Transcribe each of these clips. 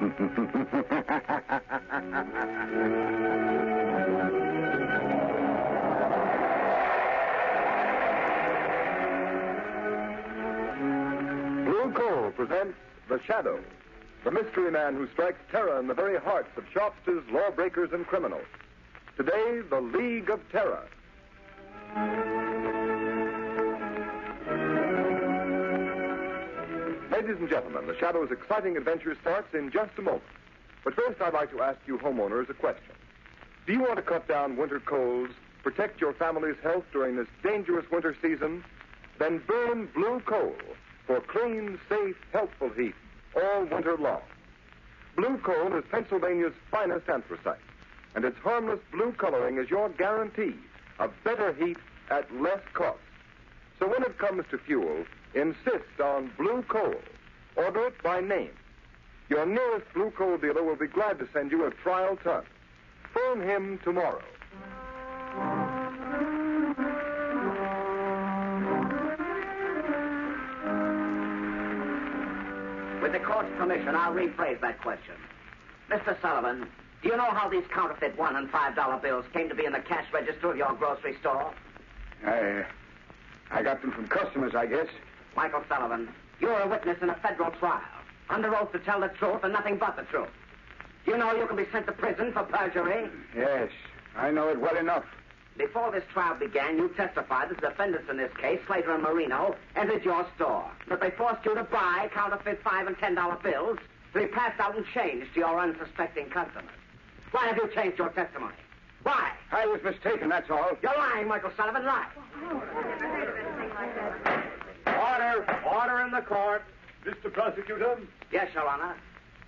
Blue Coal presents The Shadow, the mystery man who strikes terror in the very hearts of shopsters, lawbreakers, and criminals. Today, The League of Terror. Ladies and gentlemen, The Shadow's exciting adventure starts in just a moment. But first, I'd like to ask you homeowners a question. Do you want to cut down winter colds, protect your family's health during this dangerous winter season? Then burn Blue Coal for clean, safe, healthful heat all winter long. Blue Coal is Pennsylvania's finest anthracite, and its harmless blue coloring is your guarantee of better heat at less cost. So when it comes to fuel, insist on Blue Coal. Order it by name. Your nearest Blue Coal dealer will be glad to send you a trial ton. Phone him tomorrow. With the court's permission, I'll rephrase that question. Mr. Sullivan, do you know how these counterfeit $1 and $5 bills came to be in the cash register of your grocery store? I got them from customers, I guess. Michael Sullivan, you're a witness in a federal trial, under oath to tell the truth and nothing but the truth. Do you know you can be sent to prison for perjury? Yes, I know it well enough. Before this trial began, you testified that the defendants in this case, Slater and Marino, entered your store, that they forced you to buy counterfeit $5 and $10 bills to be passed out in change to your unsuspecting customers. Why have you changed your testimony? Why? I was mistaken, that's all. You're lying, Michael Sullivan, lie. Order in the court. Mr. Prosecutor? Yes, Your Honor.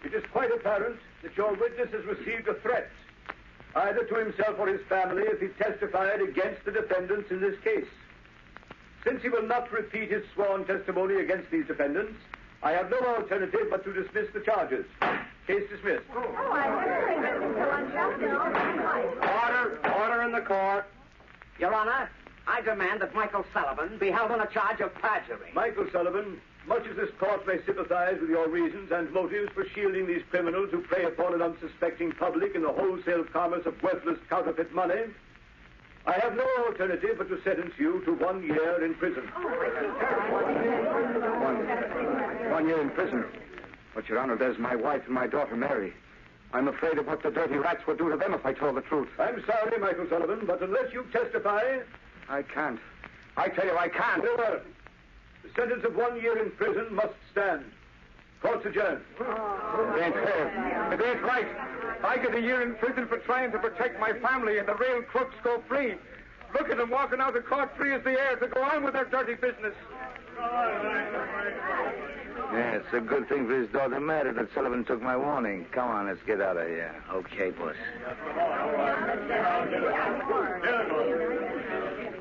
It is quite apparent that your witness has received a threat, either to himself or his family, if he testified against the defendants in this case. Since he will not repeat his sworn testimony against these defendants, I have no alternative but to dismiss the charges. Case dismissed. Order in the court. Your Honor, I demand that Michael Sullivan be held on a charge of perjury. Michael Sullivan, much as this court may sympathize with your reasons and motives for shielding these criminals who prey upon an unsuspecting public in the wholesale commerce of worthless counterfeit money, I have no alternative but to sentence you to 1 year in prison. 1 year in prison. But, Your Honor, there's my wife and my daughter, Mary. I'm afraid of what the dirty rats would do to them if I told the truth. I'm sorry, Michael Sullivan, but unless you testify... I can't. I tell you, I can't. Very well. The sentence of 1 year in prison must stand. Court's adjourned. It ain't fair. It ain't right. I get a year in prison for trying to protect my family, and the real crooks go free. Look at them walking out of court free as the air to go on with their dirty business. Yeah, it's a good thing for his daughter Mary that Sullivan took my warning. Come on, let's get out of here. Okay, boss.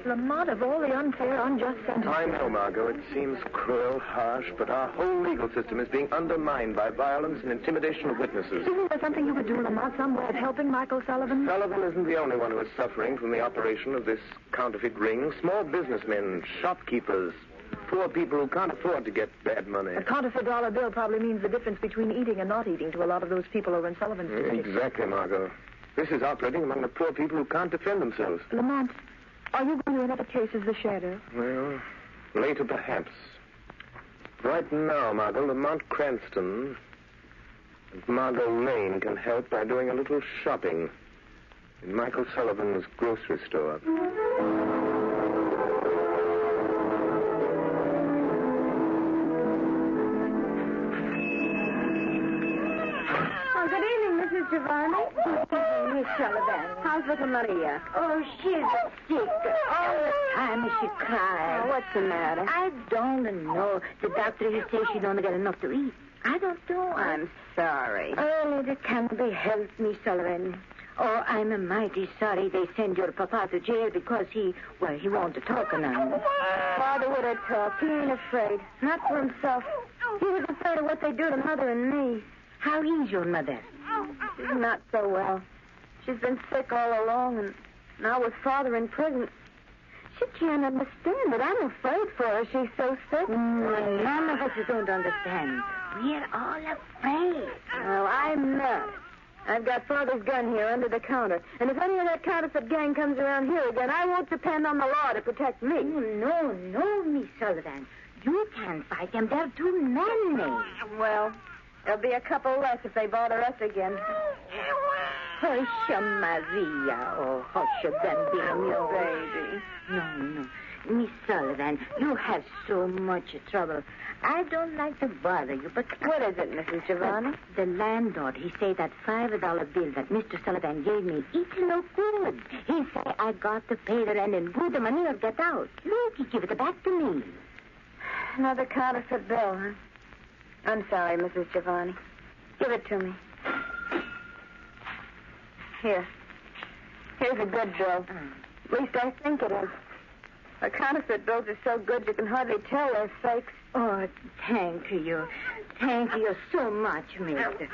Lamont, of all the unfair, unjust sentences... I know, Margot. It seems cruel, harsh, but our whole legal system is being undermined by violence and intimidation of witnesses. Isn't there something you could do, Lamont, some way of helping Michael Sullivan? Sullivan isn't the only one who is suffering from the operation of this counterfeit ring. Small businessmen, shopkeepers, poor people who can't afford to get bad money. A counterfeit dollar bill probably means the difference between eating and not eating to a lot of those people over in Sullivan's district. Exactly, Margot. This is operating among the poor people who can't defend themselves. Lamont, are you going to another case as the shadow? Well, later perhaps. Right now, Margot, Lamont Cranston and Margot Lane can help by doing a little shopping in Michael Sullivan's grocery store. Good evening, Mrs. Giovanni. Miss Sullivan. How's little Maria? Oh, she's sick. All the time she cries. Oh, what's the matter? I don't know. The doctor, he says she don't get enough to eat. I don't know. I'm sorry. Oh, it can't be helped, Miss Sullivan. Oh, I'm mighty sorry they send your papa to jail because he won't talk now. Father would have talked. He ain't afraid. Not for himself. He was afraid of what they do to Mother and me. How is your mother? She's not so well. She's been sick all along, and now with Father in prison. She can't understand it. I'm afraid for her. She's so sick. None of us don't understand. we're all afraid. Well, I'm not. I've got Father's gun here under the counter. And if any of that counterfeit gang comes around here again, I won't depend on the law to protect me. Oh, no, Miss Sullivan. You can't fight them. They're too many. Well, there'll be a couple less if they bother us again. Hush, Maria. Oh, hush, Bambino. Baby. No. Miss Sullivan, you have so much trouble. I don't like to bother you, but... What is it, Mrs. Giovanni? The landlord, he say that $5 bill that Mr. Sullivan gave me, it's no good. He say I got to pay the rent and put the money or get out. Look, he give it back to me. Another counterfeit bill, huh? I'm sorry, Mrs. Giovanni. Give it to me. Here. Here's a good bill. At least I think it is. The counterfeit bills are so good you can hardly tell they're fakes. Oh, thank you. Thank you so much, mister.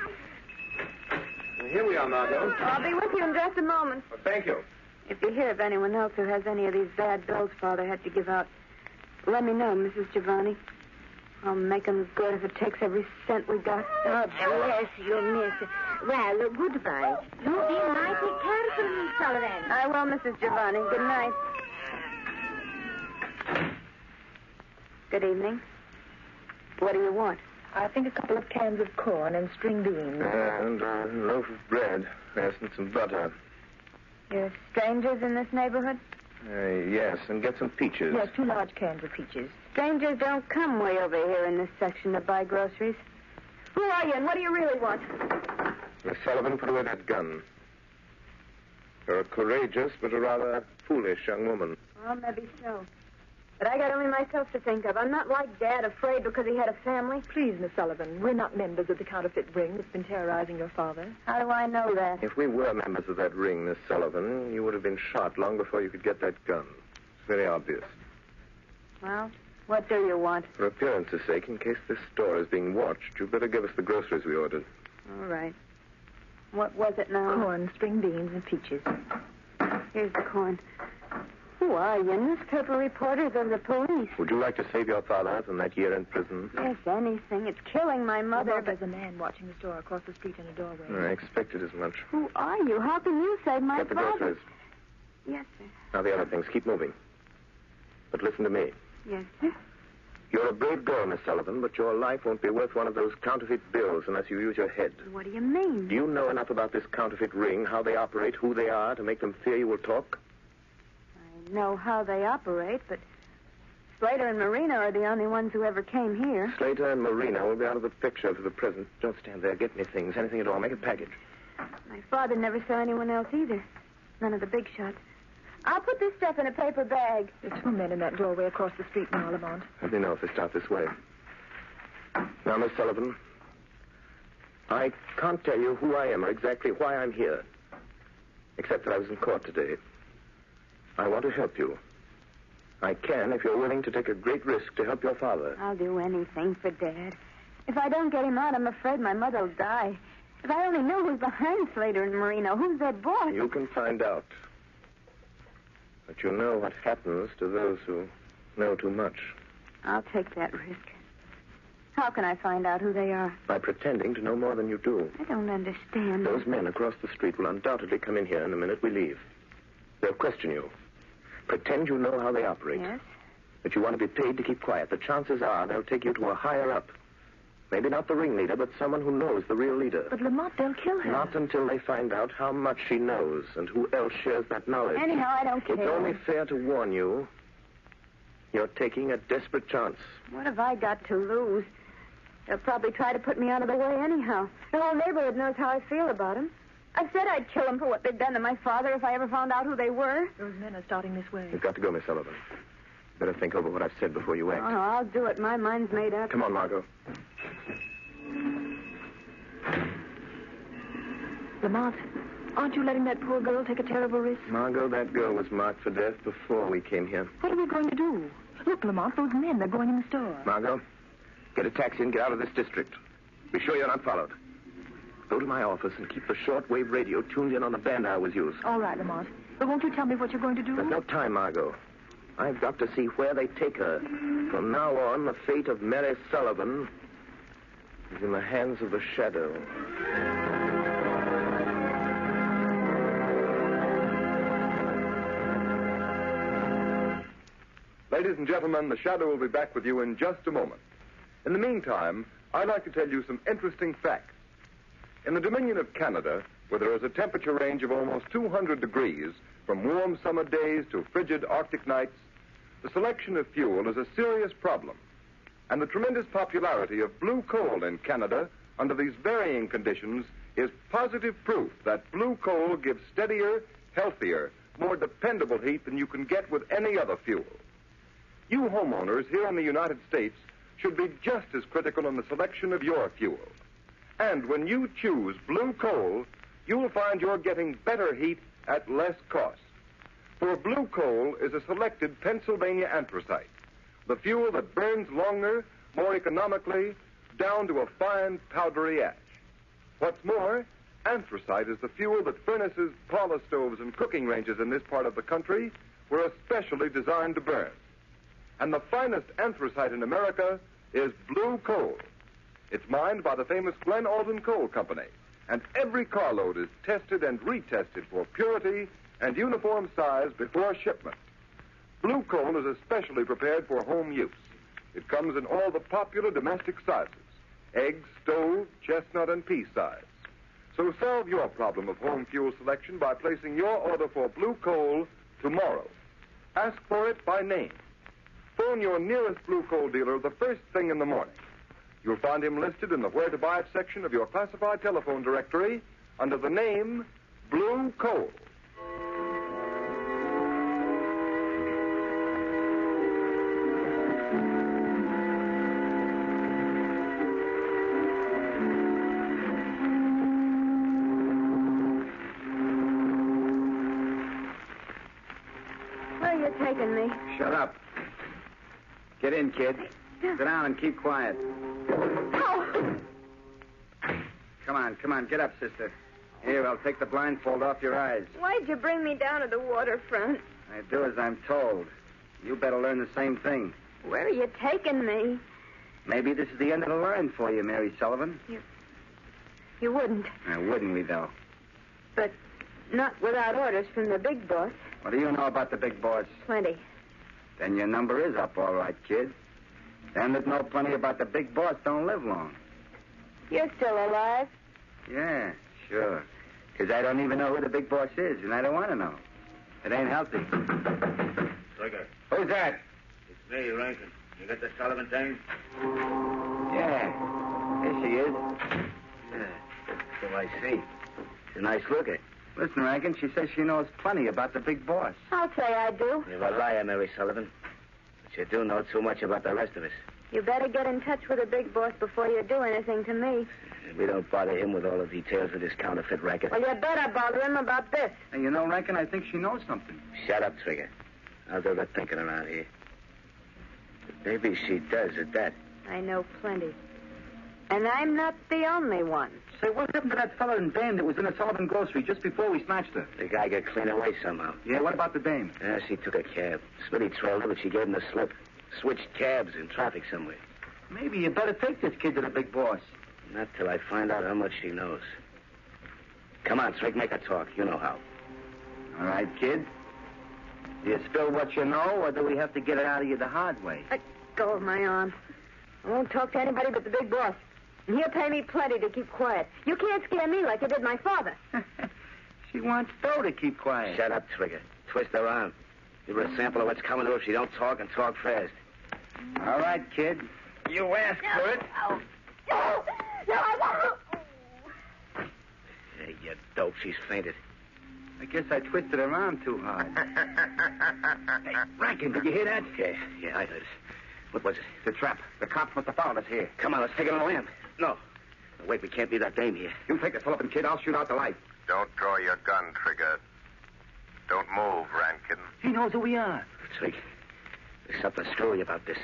Here we are, Margot. I'll be with you in just a moment. Well, thank you. If you hear of anyone else who has any of these bad bills Father had to give out, let me know, Mrs. Giovanni. I'll make 'em good if it takes every cent we got. Oh, bless you, miss. Well, goodbye. You be mighty careful, Miss Sullivan. I will, Mrs. Giovanni. Good night. Good evening. What do you want? I think a couple of cans of corn and string beans. And a loaf of bread. Yes, and some butter. You're strangers in this neighborhood? Yes, and get some peaches. Yes, 2 large cans of peaches. Strangers don't come way over here in this section to buy groceries. Who are you and what do you really want? Miss Sullivan, put away that gun. You're a courageous but a rather foolish young woman. Well, maybe so. But I got only myself to think of. I'm not like Dad, afraid because he had a family. Please, Miss Sullivan, we're not members of the counterfeit ring that's been terrorizing your father. How do I know that? If we were members of that ring, Miss Sullivan, you would have been shot long before you could get that gun. It's very obvious. Well, what do you want? For appearance's sake, in case this store is being watched, you'd better give us the groceries we ordered. All right. What was it now? Corn, string beans, and peaches. Here's the corn. Who are you? Newspaper reporters of the police. Would you like to save your father from that year in prison? Yes, anything. It's killing my mother, Well, but... there's a man watching the store across the street in a doorway. I expected as much. Who are you? How can you save my Get the father? groceries. Yes, sir. Now the other things. Keep moving. But listen to me. Yes, sir. You're a brave girl, Miss Sullivan, but your life won't be worth one of those counterfeit bills unless you use your head. What do you mean? Do you know enough about this counterfeit ring, how they operate, who they are, to make them fear you will talk? I know how they operate, but Slater and Marina are the only ones who ever came here. Slater and Marina will be out of the picture for the present. Don't stand there. Get me things. Anything at all. Make a package. My father never saw anyone else either. None of the big shots. I'll put this stuff in a paper bag. There are 2 men in that doorway across the street now, Lamont. Let me know if they start this way. Now, Miss Sullivan, I can't tell you who I am or exactly why I'm here, except that I was in court today. I want to help you. I can if you're willing to take a great risk to help your father. I'll do anything for Dad. If I don't get him out, I'm afraid my mother will die. If I only knew who's behind Slater and Marino, who's their boss. You can find out. But you know what happens to those who know too much. I'll take that risk. How can I find out who they are? By pretending to know more than you do. I don't understand. Those men across the street will undoubtedly come in here in the minute we leave. They'll question you. Pretend you know how they operate. Yes? That you want to be paid to keep quiet. The chances are they'll take you to a higher up. Maybe not the ringleader, but someone who knows the real leader. But, Lamont, they'll kill her. Not until they find out how much she knows and who else shares that knowledge. Anyhow, I don't care. It's only fair to warn you. You're taking a desperate chance. What have I got to lose? They'll probably try to put me out of the way anyhow. The whole neighborhood knows how I feel about them. I said I'd kill them for what they'd done to my father if I ever found out who they were. Those men are starting this way. You've got to go, Miss Sullivan. Better think over what I've said before you act. Oh, I'll do it. My mind's made up. Come on, Margot. Lamont, aren't you letting that poor girl take a terrible risk? Margot, that girl was marked for death before we came here. What are we going to do? Look, Lamont, those men, they're going in the store. Margot, get a taxi and get out of this district. Be sure you're not followed. Go to my office and keep the shortwave radio tuned in on the band I always use. All right, Lamont. But won't you tell me what you're going to do? There's no time, Margot. I've got to see where they take her. From now on, the fate of Mary Sullivan is in the hands of the shadow. Ladies and gentlemen, the Shadow will be back with you in just a moment. In the meantime, I'd like to tell you some interesting facts. In the Dominion of Canada, where there is a temperature range of almost 200 degrees, from warm summer days to frigid Arctic nights, the selection of fuel is a serious problem. And the tremendous popularity of blue coal in Canada under these varying conditions is positive proof that blue coal gives steadier, healthier, more dependable heat than you can get with any other fuel. You homeowners here in the United States should be just as critical in the selection of your fuel. And when you choose blue coal, you'll find you're getting better heat at less cost. For blue coal is a selected Pennsylvania anthracite, the fuel that burns longer, more economically, down to a fine powdery ash. What's more, anthracite is the fuel that furnaces, parlor stoves, and cooking ranges in this part of the country were especially designed to burn. And the finest anthracite in America is blue coal. It's mined by the famous Glen Alden Coal Company, and every carload is tested and retested for purity and uniform size before shipment. Blue coal is especially prepared for home use. It comes in all the popular domestic sizes: egg, stove, chestnut, and pea size. So solve your problem of home fuel selection by placing your order for blue coal tomorrow. Ask for it by name. Phone your nearest blue coal dealer the first thing in the morning. You'll find him listed in the Where to Buy It section of your classified telephone directory under the name Blue Coal. Where are you taking me? Shut up. Get in, kid. Sit down and keep quiet. Oh! Come on, get up, sister. Here, I'll take the blindfold off your eyes. Why'd you bring me down to the waterfront? I do as I'm told. You better learn the same thing. Where are you taking me? Maybe this is the end of the line for you, Mary Sullivan. You wouldn't. Wouldn't we, though? But not without orders from the big boss. What do you know about the big boss? Plenty. Then your number is up, all right, kid. Them that know plenty about the big boss don't live long. You're still alive? Yeah, sure. Because I don't even know who the big boss is, and I don't want to know. It ain't healthy. Trigger. Who's that? It's me, Rankin. You got the Sullivan thing? Yeah. There she is. So I see. She's a nice looker. Listen, Rankin, she says she knows plenty about the big boss. I'll say I do. You're a liar, Mary Sullivan. But you do know too much about the rest of us. You better get in touch with the big boss before you do anything to me. We don't bother him with all the details of this counterfeit racket. Well, you better bother him about this. Hey, you know, Rankin, I think she knows something. Shut up, Trigger. I'll do the thinking around here. But maybe she does at that. I know plenty. And I'm not the only one. Say, what happened to that fella and dame that was in the Sullivan grocery just before we snatched her? The guy got clean away somehow. Yeah, what about the dame? Yeah, she took a cab. Smitty trailed her, but she gave him the slip. Switched cabs in traffic somewhere. Maybe you better take this kid to the big boss. Not till I find out how much she knows. Come on, Trig, make her talk. You know how. All right, kid. Do you spill what you know, or do we have to get it out of you the hard way? Let go of my arm. I won't talk to anybody but the big boss. And he'll pay me plenty to keep quiet. You can't scare me like you did my father. She wants Bo to keep quiet. Shut up, Trigger. Twist her arm. Give her a sample of what's coming to her if she don't talk and talk fast. All right, kid. You asked for it. No, I won't. Hey, you dope. She's fainted. I guess I twisted her arm too hard. Hey, Rankin, did you hear that? Yeah, I heard it. What was it? The trap. The cops must have found us here. Come on, let's take it on the lamp. No. Wait, we can't leave that dame here. You take the Sullivan kid. I'll shoot out the light. Don't draw your gun, Trigger. Don't move, Rankin. He knows who we are. Trig, there's something screwy about this.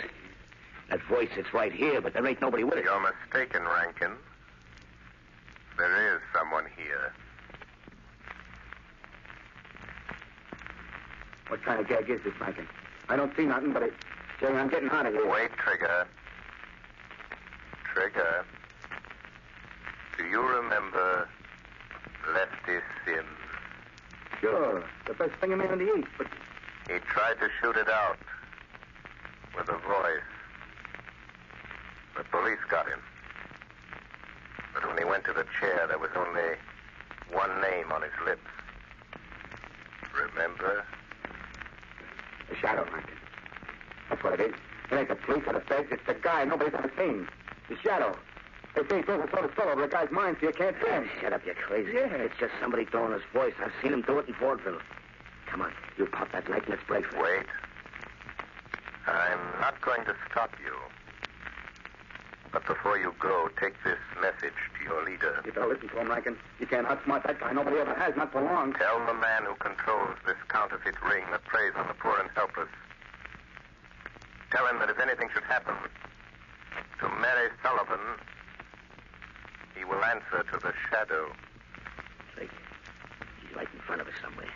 That voice, it's right here, but there ain't nobody with it. You're mistaken, Rankin. There is someone here. What kind of gag is this, Rankin? I don't see nothing, but Jerry, I'm getting out of here. Wait, Trigger. Trigger. Do you remember Lefty Sims? Sure. The best fingerman in the East, but... He tried to shoot it out with a voice. The police got him. But when he went to the chair, there was only one name on his lips. Remember? The Shadow, Rankin. That's what it is. It ain't the police or the feds. It's the guy nobody's ever seen. The Shadow. They say he throws a sort of spell over a guy's mind so you can't see him. Shut up, you're crazy. Yeah. It's just somebody throwing his voice. I've seen him do it in vaudeville. Come on, you pop that light and let's break for it. Wait. I'm not going to stop you. But before you go, take this message to your leader. You better listen to him, Rankin. You can't outsmart that guy. Nobody ever has, not for long. Tell the man who controls this counterfeit ring that preys on the poor and helpless. Tell him that if anything should happen to Mary Sullivan, he will answer to the Shadow. Drake, he's right in front of us somewhere.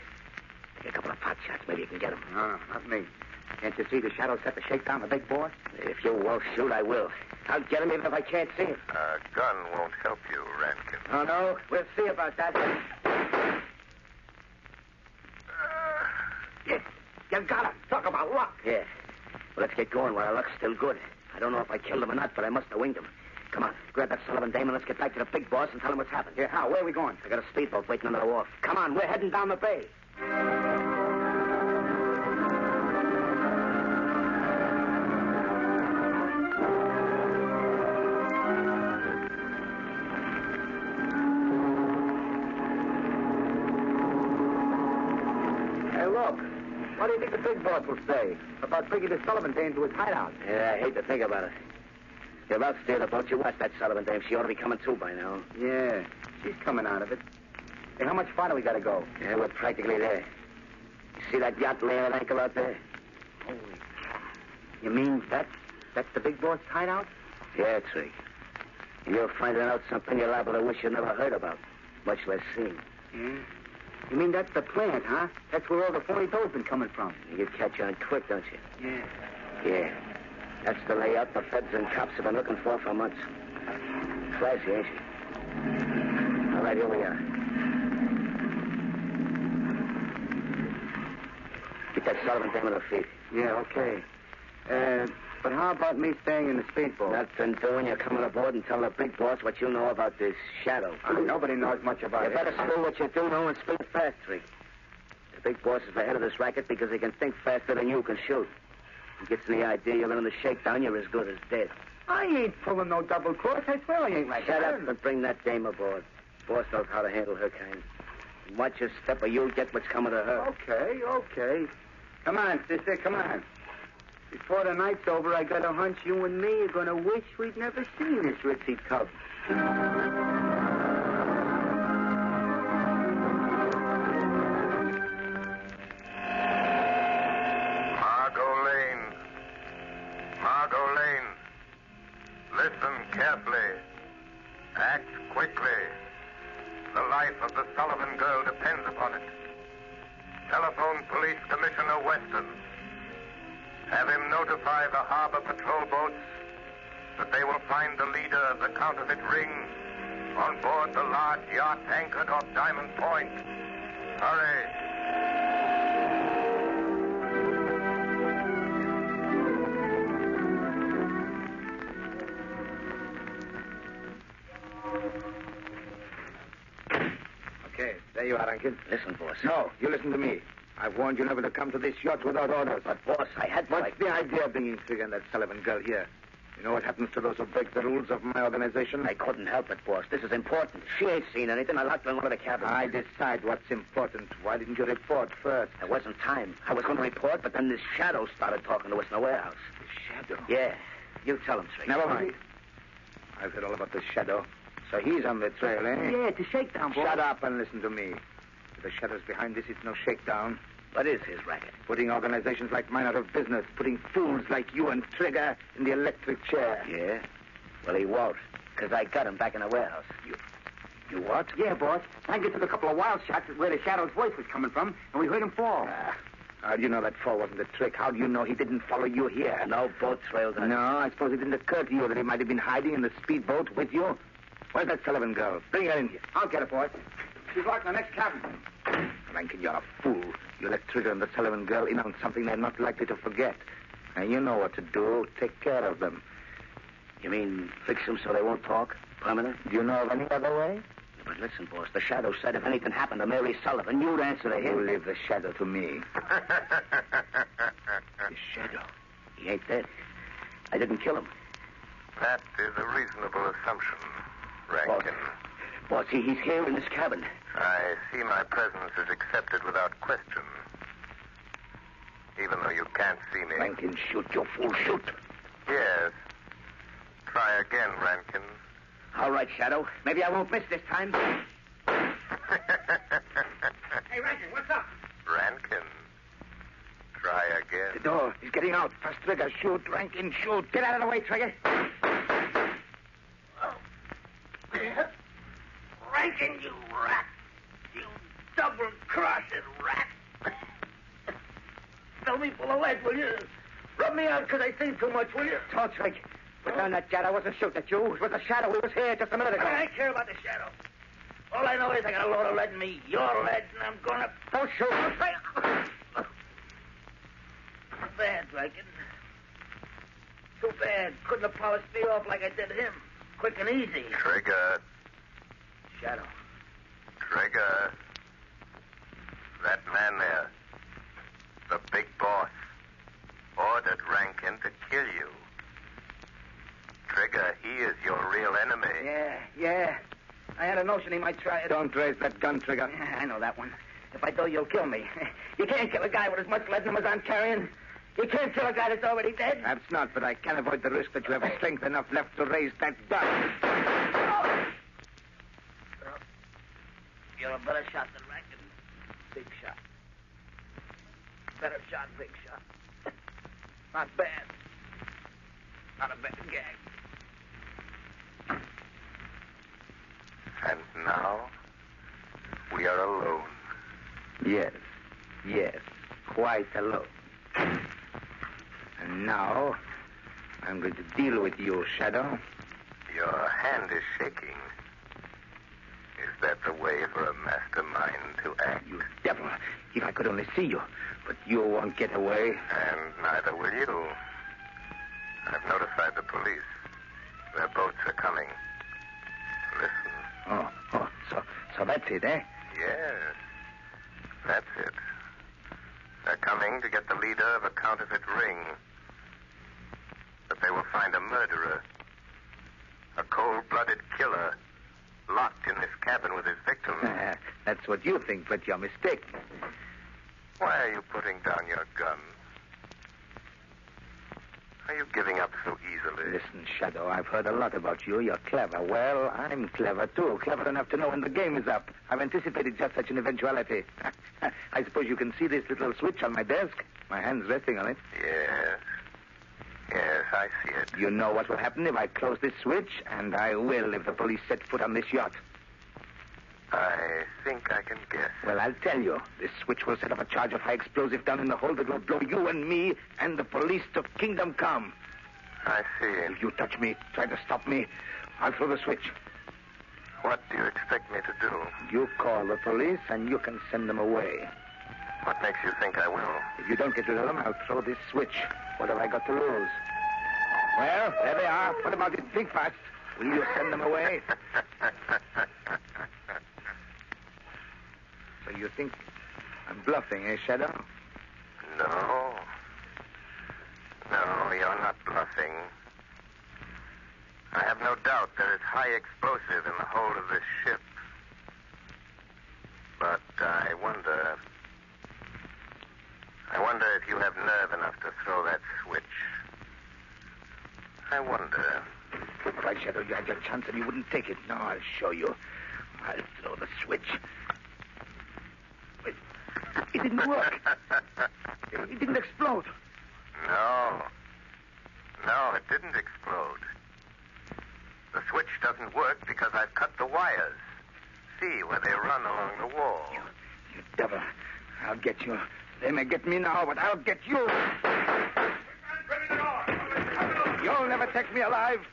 Take a couple of pot shots. Maybe you can get him. No, not me. Can't you see the Shadow set to shake down the big boss? If you won't shoot, I will. I'll get him even if I can't see him. A gun won't help you, Rankin. Oh, no? We'll see about that. Yes, you've got him. Talk about luck. Yeah. Well, let's get going while our luck's still good. I don't know if I killed him or not, but I must have winged him. Come on, grab that Sullivan dame and let's get back to the big boss and tell him what's happened. Yeah, how? Where are we going? I got a speedboat waiting on the wharf. Come on, we're heading down the bay. Hey, look. What do you think the big boss will say about bringing the Sullivan dame to his hideout? Yeah, I hate to think about it. You're out steer the boat. You watch that Sullivan dame. She ought to be coming too by now. Yeah, she's coming out of it. Hey, how much farther we got to go? Yeah, we're practically there. You see that yacht laying at anchor out there? Holy cow. You mean that's the big boss hideout? Yeah, Trick. And you're finding out something you're liable to wish you never heard about, much less seen. Yeah? You mean that's the plant, huh? That's where all the phony dough's been coming from. You catch on quick, don't you? Yeah. Yeah. That's the layout the feds and cops have been looking for months. Flashy, ain't she? All right, here we are. Get that Sullivan dame on her feet. Yeah, okay. But how about me staying in the speedboat? Nothing doing. You're coming aboard and telling the big boss what you know about this Shadow. Nobody knows much about it. You better spill what you do know and spill it fast, Trick. The big boss is the head of this racket because he can think faster than you can shoot. He gets the idea you're in the shakedown, you're as good as dead. I ain't pulling no double cross. I swear I ain't like that. Shut up and bring that dame aboard. Boss knows how to handle her kind. Watch your step or you'll get what's coming to her. Okay. Come on, sister, come on. Before the night's over, I got a hunch you and me are going to wish we'd never seen this ritzy cub. Margot Lane. Listen carefully. Act quickly. The life of the Sullivan girl depends upon it. Telephone Police Commissioner Weston. Have him notify the harbor patrol boats that they will find the leader of the counterfeit ring on board the large yacht anchored off Diamond Point. Hurry. Okay, there you are, Rankin. Listen, boss. No, you listen to me. I've warned you never to come to this yacht without orders. But, boss, I had to. What's the idea of being intriguing that Sullivan girl here? You know what happens to those who break the rules of my organization? I couldn't help it, boss. This is important. She ain't seen anything. I locked her in one of the cabins. I decide what's important. Why didn't you report first? There wasn't time. I was going to report, but then this Shadow started talking to us in the warehouse. The Shadow? Yeah. You tell him, Trick. Never mind. I've heard all about the Shadow. So he's on the trail, eh? Yeah, it's a shakedown, boss. Shut up and listen to me. If the Shadow's behind this, it's no shakedown. What is his racket? Putting organizations like mine out of business. Putting fools like you and Trigger in the electric chair. Yeah? Well, he won't, because I got him back in the warehouse. You what? Yeah, boss. I took a couple of wild shots at where the Shadow's voice was coming from, and we heard him fall. How do you know that fall wasn't a trick? How do you know he didn't follow you here? No boat trailed us. No, I suppose it didn't occur to you that he might have been hiding in the speedboat with you? Where's that Sullivan girl? Bring her in here. I'll get her, boss. She's locked in the next cabin. Rankin, you're a fool. You let Trigger and the Sullivan girl in on something they're not likely to forget. And you know what to do. Take care of them. You mean fix them so they won't talk? Permanent? Do you know of any other way? But listen, boss, the Shadow said if anything happened to Mary Sullivan, you'd answer to him. You leave the Shadow to me. The Shadow? He ain't dead. I didn't kill him. That is a reasonable assumption, Rankin. Boss, he's here in this cabin. I see my presence is accepted without question. Even though you can't see me. Rankin, shoot, you fool, shoot. Yes. Try again, Rankin. All right, Shadow. Maybe I won't miss this time. Hey, Rankin, what's up? Rankin. Try again. The door. He's getting out. First Trigger, shoot. Rankin, shoot. Get out of the way, Trigger. Rankin, you rat. You double-crossed rat. Fill me full of lead, will you? Rub me out because I sing too much, will you? Talk, Trig. Put down that jet. I wasn't shooting at you. It was the Shadow. He was here just a minute ago. I don't care about the Shadow. All I know is I got a load of lead in me. Your lead, and I'm gonna... Don't shoot. Too bad, Rankin. Too bad. Couldn't have polished me off like I did him. Quick and easy. Trigger. Shadow. Trigger. That man there, the big boss, ordered Rankin to kill you. Trigger, he is your real enemy. Yeah. I had a notion he might try it. Don't raise that gun, Trigger. Yeah, I know that one. If I do, you'll kill me. You can't kill a guy with as much lead in him as I'm carrying. You can't kill a guy that's already dead. Perhaps not, but I can't avoid the risk that you have strength enough left to raise that gun. You're a better shot than Rankin. Big shot. Better shot, big shot. Not bad. Not a bad gag. And now, we are alone. Yes, quite alone. And now, I'm going to deal with you, Shadow. Your hand is shaking. Is that the way for a mastermind to act? You devil. If I could only see you. But you won't get away. And neither will you. I've notified the police. Their boats are coming. Listen. Oh, so that's it, eh? Yes. That's it. They're coming to get the leader of a counterfeit ring. But they will find a murderer. A cold-blooded killer. Locked in this cabin with his victim. That's what you think, but you're mistaken. Why are you putting down your gun? Are you giving up so easily? Listen, Shadow, I've heard a lot about you. You're clever. Well, I'm clever, too. Clever enough to know when the game is up. I've anticipated just such an eventuality. I suppose you can see this little switch on my desk. My hand's resting on it. Yes, I see it. You know what will happen if I close this switch, and I will if the police set foot on this yacht. I think I can guess. Well, I'll tell you. This switch will set off a charge of high explosive down in the hold that will blow you and me and the police to kingdom come. I see. If you touch me, try to stop me, I'll throw the switch. What do you expect me to do? You call the police, and you can send them away. What makes you think I will? If you don't get rid of them, I'll throw this switch. What have I got to lose? Well, there they are. What about it? Think fast. Will you send them away? So you think I'm bluffing, eh, Shadow? No, you're not bluffing. I have no doubt there is high explosive in the hold of this ship. But I wonder if you have nerve enough to throw that switch. I wonder. All right, Shadow, you had your chance and you wouldn't take it. No, I'll show you. I'll throw the switch. It didn't work. It didn't explode. No, it didn't explode. The switch doesn't work because I've cut the wires. See where they run along the wall. You devil. I'll get you. They may get me now, but I'll get you. You'll never take me alive.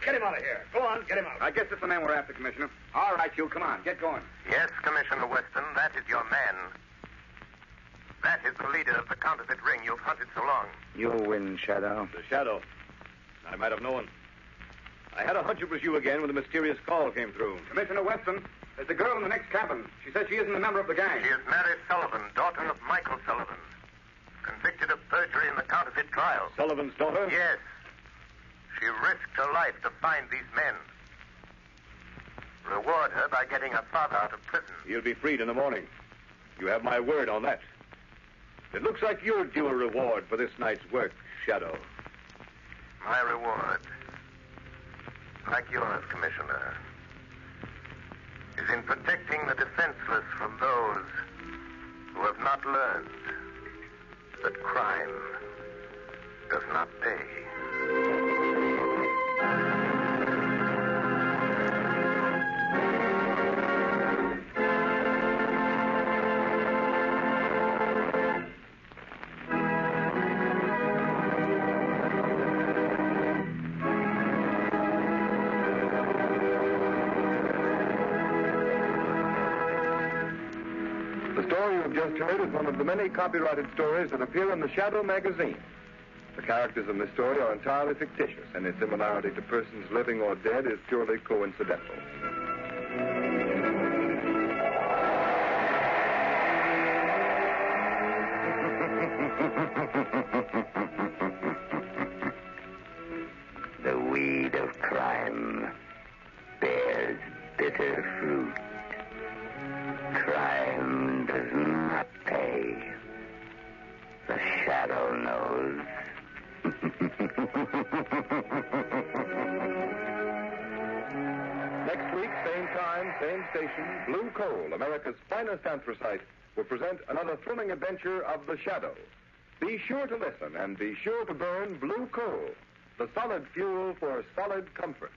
Get him out of here. Go on, get him out. I guess it's the man we're after, Commissioner. All right, you, come on, get going. Yes, Commissioner Weston, that is your man. That is the leader of the counterfeit ring you've hunted so long. You win, Shadow. The Shadow. I might have known. I had a hunch it was you again when the mysterious call came through. Commissioner Weston, there's a girl in the next cabin. She says she isn't a member of the gang. She is Mary Sullivan, daughter of Michael Sullivan, convicted of perjury in the counterfeit trial. Sullivan's daughter? Yes. She risked her life to find these men. Reward her by getting her father out of prison. He'll be freed in the morning. You have my word on that. It looks like you're due a reward for this night's work, Shadow. My reward, like yours, Commissioner, is in protecting the defenseless from those who have not learned that crime does not pay. The story you have just heard is one of the many copyrighted stories that appear in the Shadow magazine. The characters in this story are entirely fictitious, and its similarity to persons living or dead is purely coincidental. The weed of crime bears bitter fruit. Crime does not pay. The Shadow knows. Next week, same time, same station, Blue Coal, America's finest anthracite, will present another thrilling adventure of the Shadow. Be sure to listen and be sure to burn Blue Coal, the solid fuel for solid comfort.